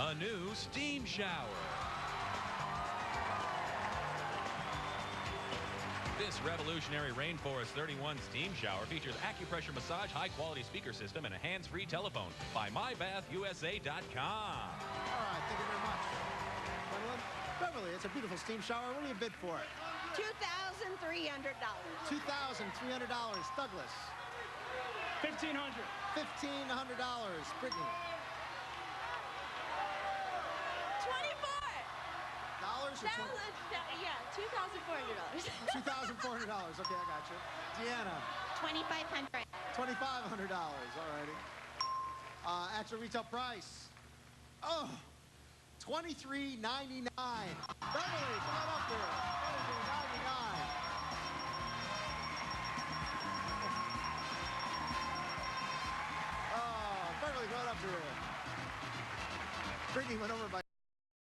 A new steam shower. This revolutionary Rainforest 31 steam shower features acupressure massage, high-quality speaker system, and a hands-free telephone by MyBathUSA.com. All right, thank you very much. Beverly, it's a beautiful steam shower. What do you bid for it? $2,300. $2,300. Douglas. $1,500. $1,500. Brittany. $24. Yeah, $2,400. $2,400. Okay, I got you. Deanna. $2,500. $2,500. All righty. At your retail price. Oh, $23.99. Beverly, come on up there. $23.99. Oh, Beverly, come on up here. Brittany went over by